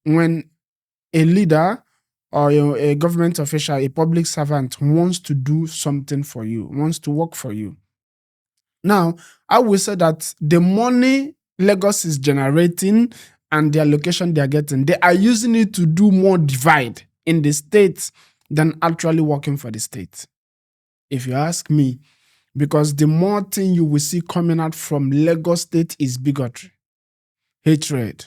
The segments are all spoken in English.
when a leader or a government official, a public servant wants to do something for you, wants to work for you. Now, I will say that the money Lagos is generating and the allocation they are getting, they are using it to do more divide in the state than actually working for the state. If you ask me, because the more thing you will see coming out from Lagos State is bigotry, hatred,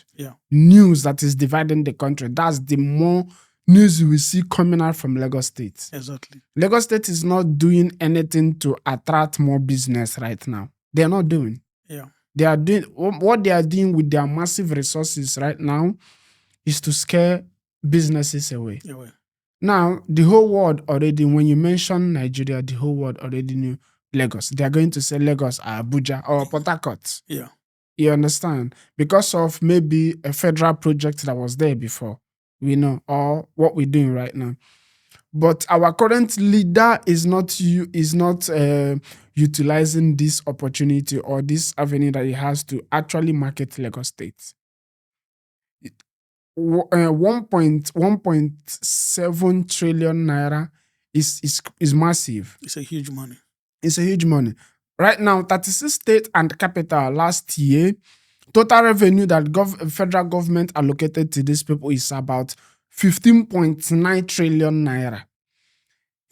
news that is dividing the country. That's the more news you will see coming out from Lagos State. Exactly. Lagos State is not doing anything to attract more business right now. They are not doing. Yeah. They are doing what they are doing with their massive resources right now is to scare businesses away. Now, the whole world already, when you mention Nigeria, the whole world already knew Lagos. They are going to say Lagos or Abuja or Port Harcourt. Yeah. You understand? Because of maybe a federal project that was there before, we know, or what we're doing right now. But our current leader is not utilizing this opportunity or this avenue that he has to actually market Lagos State. 1.7 trillion naira is massive. It's a huge money. It's a huge money. Right now, 36 state and capital last year, total revenue that federal government allocated to these people is about 15.9 trillion naira.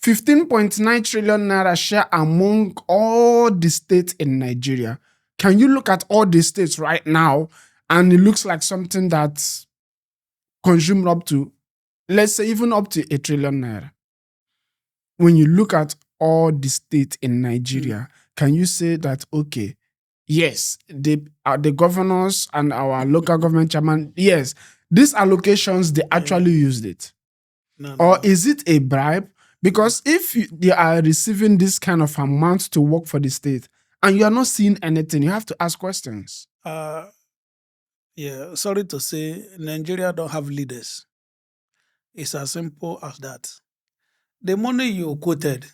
15.9 trillion naira share among all the states in Nigeria. Can you look at all the states right now and it looks like something that's consumed up to, let's say, even up to 1 trillion naira? When you look at all the states in Nigeria, can you say that, okay, yes, the governors and our local government chairman, yes, these allocations, they actually used it? Or is it a bribe? Because if they are receiving this kind of amount to work for the state and you are not seeing anything, you have to ask questions. Yeah, sorry to say, Nigeria don't have leaders. It's as simple as that. The money you quoted,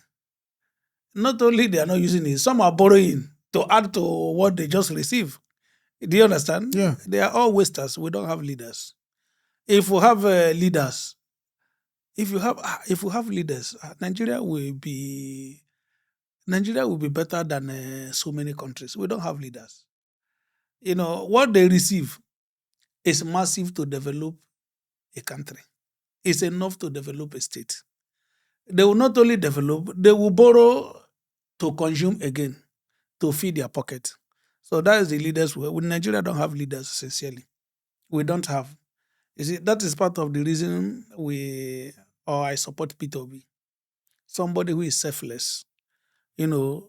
not only they are not using it, some are borrowing to add to what they just received. Do you understand? Yeah. They are all wasters. We don't have leaders. If we have leaders, if you have leaders, Nigeria will be better than so many countries. We don't have leaders. You know what they receive is massive to develop a country. It's enough to develop a state. They will not only develop, they will borrow to consume again, to feed their pocket. So that is the leaders. We Nigeria don't have leaders, sincerely. We don't have. You see, that is part of the reason I support P2B. Somebody who is selfless,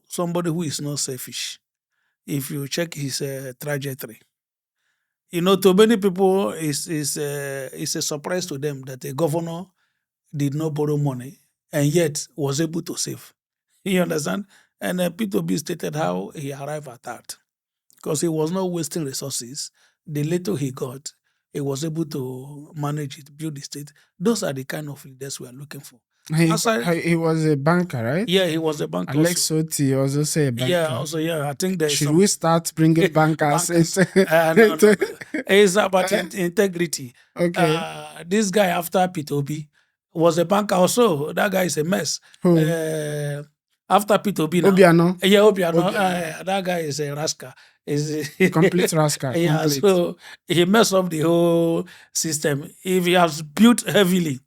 somebody who is not selfish. If you check his trajectory, to many people, it's a surprise to them that a governor did not borrow money and yet was able to save. You understand? And P2B stated how he arrived at that. Because he was not wasting resources. The little he got, he was able to manage it, build the state. Those are the kind of leaders we are looking for. He was a banker, right? Yeah, he was a banker. Alex Otti also say a banker. Yeah, I think there is Should we start bringing bankers? No. It's about integrity. Okay. This guy after P2B was a banker also. That guy is a mess. Who? After P2B now. Obiano. Yeah, Obiano. That guy is a rascal. Complete rascal. Yeah, complete. So he messed up the whole system. If he has built heavily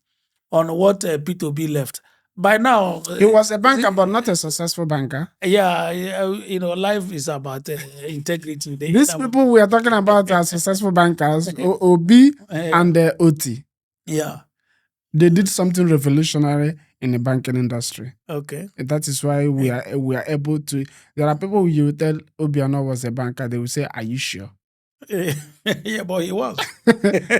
on what P2B left, by now he was a banker, but not a successful banker. Yeah, life is about integrity. These people we are talking about are successful bankers, Obi and Otti. Yeah. They did something revolutionary in the banking industry. Okay. That is why we are able to. There are people you will tell Obiano was a banker. They will say, "Are you sure?" Yeah, but he was.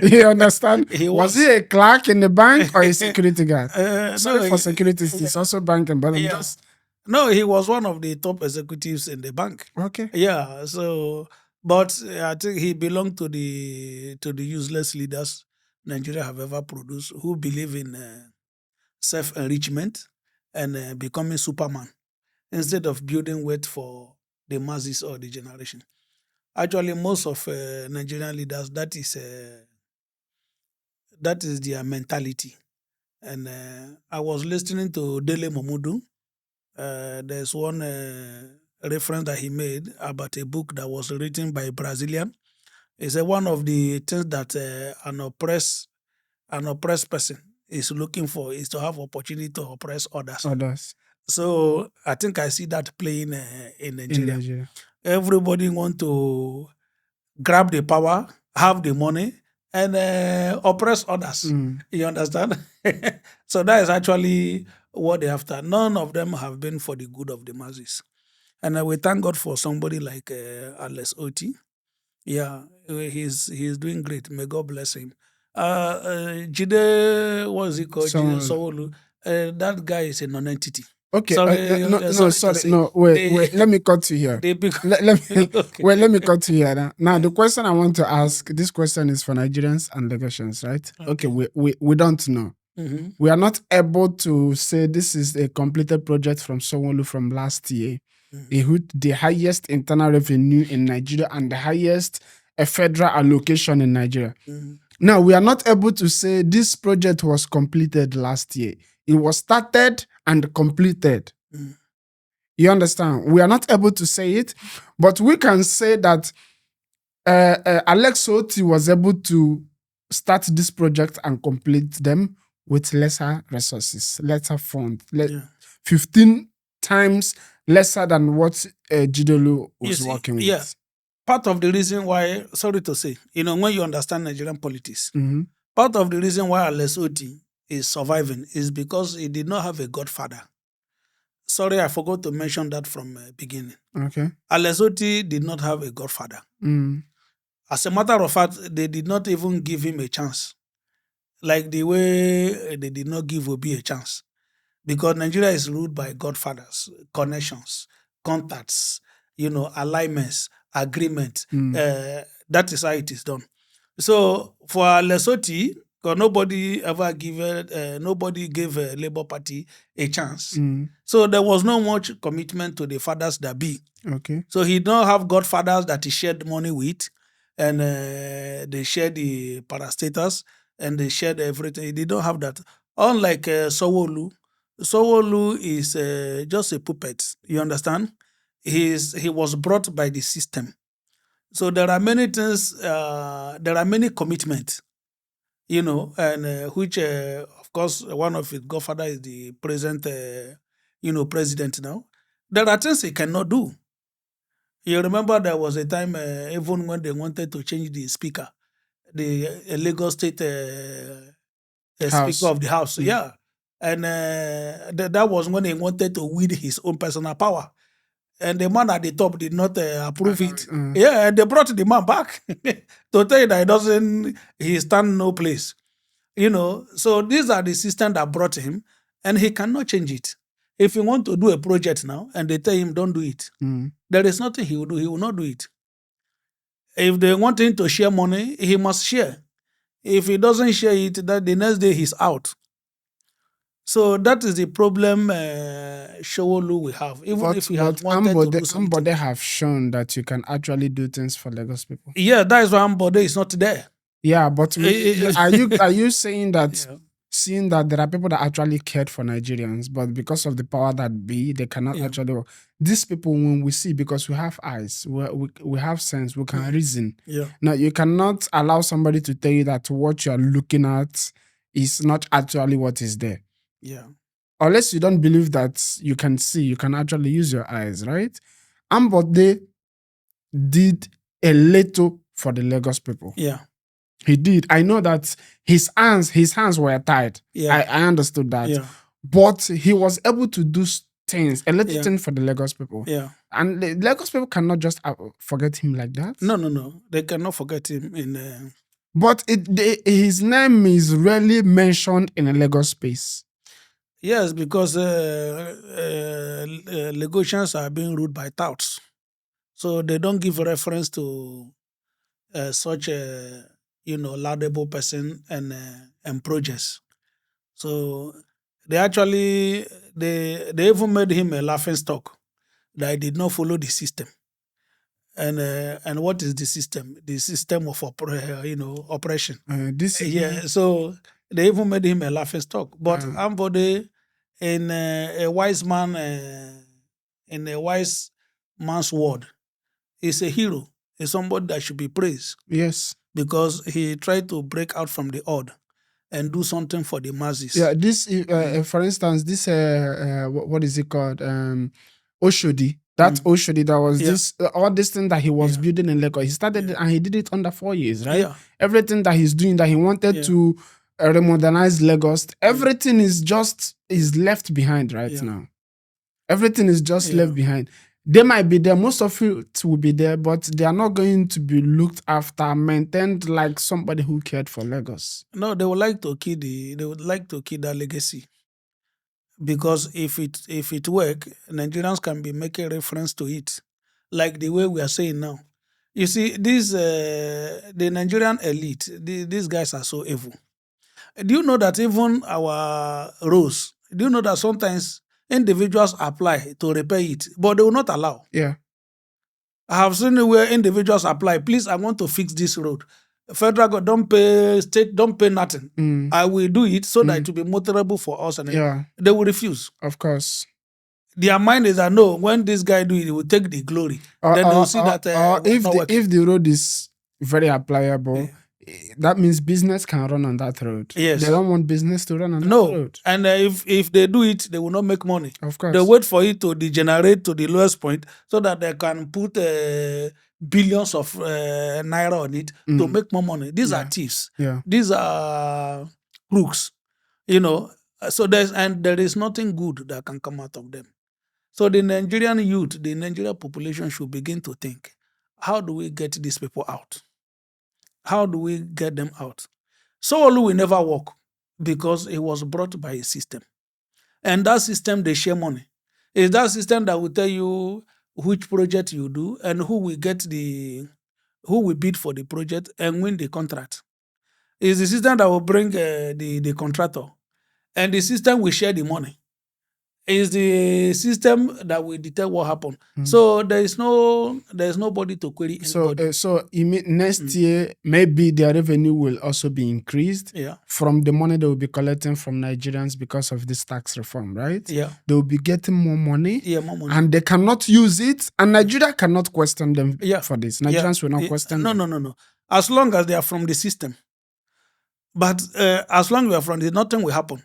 You understand? He was he a clerk in the bank or a security guard? Sorry for security. He's also banking, but I'm just. No, he was one of the top executives in the bank. Okay. Yeah. So, but I think he belonged to the useless leaders Nigeria have ever produced, who believe in self-enrichment and becoming Superman instead of building wealth for the masses or the generation. Actually, most of Nigerian leaders, that is That is their mentality. And I was listening to Dele Momudu. There's one reference that he made about a book that was written by a Brazilian. He said one of the things that an oppressed person is looking for is to have opportunity to oppress others. Others So I think I see that playing in in Nigeria. Nigeria. Everybody want to grab the power, have the money, and oppress others. You understand? So that is actually what they after. None of them have been for the good of the masses. And we thank God for somebody like Otti. Yeah, he's doing great. May God bless him. Jide, what is he called? Jide Sanwo-Olu. Sanwo-Olu. That guy is a non-entity. Okay, Sorry, no, sorry to say. no, wait, They- let me cut you here. they bec- Let me Okay. wait, let me cut you here. Now, the question I want to ask, this question is for Nigerians and Lagosians, right? Okay, we don't know. Mhm. We are not able to say this is a completed project from Sanwo-Olu from last year. It hit the highest internal revenue in Nigeria and the highest federal allocation in Nigeria. Mhm. Now, we are not able to say this project was completed last year. It was started and completed. Mm. You understand? We are not able to say it, but we can say that Alex Otti was able to start this project and complete them with lesser resources, lesser funds, Yeah. 15 times lesser than what Jidolu You was see, working with. yeah. Part of the reason why, sorry to say, when you understand Nigerian politics, Mhm. part of the reason why Alex Otti is surviving is because he did not have a godfather. Sorry, I forgot to mention that from beginning. Okay. Alex Otti did not have a godfather. Mm. As a matter of fact, they did not even give him a chance. Like the way they did not give Obi a chance. Because Nigeria is ruled by godfathers, connections, contacts, alignments, agreement. That is how it is done. So for Lesotho, because nobody gave Labour Party a chance. So there was no much commitment to the fathers that be. Okay. So he don't have godfathers that he shared money with, and they shared the parastatals, and they shared everything. They don't have that. Unlike Sanwo-Olu, Sanwo-Olu is just a puppet. You understand? He was brought by the system. So there are many things. There are many commitments. And which, of course, one of his godfather is the present, president now. There are things he cannot do. You remember there was a time, even when they wanted to change the speaker, the Lagos State House. Speaker of the House, yeah. And that was when he wanted to wield his own personal power. And the man at the top did not approve it. Yeah, and they brought the man back to tell you that he stand no place. So these are the systems that brought him, and he cannot change it. If he want to do a project now, and they tell him don't do it, there is nothing he will do. He will not do it. If they want him to share money, he must share. If he doesn't share it, that the next day he's out. So that is the problem Sanwo-Olu will have. Even if he has wanted to do something. Ambode have shown that you can actually do things for Lagos people. Yeah, that is why Ambode is not there. Yeah, but are you saying that Yeah. seeing that there are people that actually cared for Nigerians, but because of the power that be, they cannot actually work. These people, when we see, because we have eyes, we have sense, we can reason. Yeah. Now, you cannot allow somebody to tell you that what you're looking at is not actually what is there. Yeah. Unless you don't believe that you can see, you can actually use your eyes, right? Ambode did a little for the Lagos people. Yeah. He did. I know that his hands were tied. Yeah. I understood that. Yeah. But he was able to do things, a little Yeah. thing for the Lagos people. Yeah. And the Lagos people cannot just forget him like that. No. They cannot forget him But his name is rarely mentioned in a Lagos space. Yes, because Lagosians are being ruled by touts. So they don't give reference to such a laudable person and projects. So they actually they even made him a laughing stock that he did not follow the system. and what is the system? The system of oppression. This Yeah, so they even made him a laughing stock. But Ambode, in a wise man, in a wise man's word, is a hero. Is somebody that should be praised yes. because he tried to break out from the odd and do something for the masses. Yeah, this for instance, this what is it called? Oshodi. That Oshodi, that was this all this thing that he was building in Lagos. He started it and he did it under 4 years, right? Yeah. Everything that he's doing, that he wanted to remodernize Lagos, everything is left behind right now. Everything is just left behind. They might be there, most of it will be there, but they are not going to be looked after, maintained like somebody who cared for Lagos. No, they would like to kill that legacy. Because if it work, Nigerians can be making reference to it, like the way we are saying now. You see, the Nigerian elite, these guys are so evil. Do you know that even our roads, do you know that sometimes individuals apply to repair it, but they will not allow? Yeah. I have seen where individuals apply, please, I want to fix this road. Federal government don't pay, state don't pay nothing. I will do it so that it will be motorable for us. And they will refuse. Of course. Their mind is that no, when this guy do it, he will take the glory. Then they will see that if the road is very applicable, that means business can run on that road. Yes. They don't want business to run on that road. And if they do it, they will not make money. Of course. They wait for it to degenerate to the lowest point so that they can put billions of naira on it to make more money. These are thieves. Yeah. These are crooks. So there is nothing good that can come out of them. So the Nigerian youth, the Nigerian population should begin to think, how do we get these people out? How do we get them out? Sanwo-Olu will never work because it was brought by a system. And that system, they share money. It's that system that will tell you which project you do and who will bid for the project and win the contract. It's the system that will bring the contractor. And the system will share the money. It's the system that will detect what happened. So there is nobody to query anybody. So you mean next year maybe their revenue will also be increased from the money they will be collecting from Nigerians because of this tax reform, right? Yeah. They will be getting more money. Yeah, more money. And they cannot use it. And Nigeria cannot question them for this. Nigerians will not question them. No. As long as they are from the system. But as long as we are from the, nothing will happen.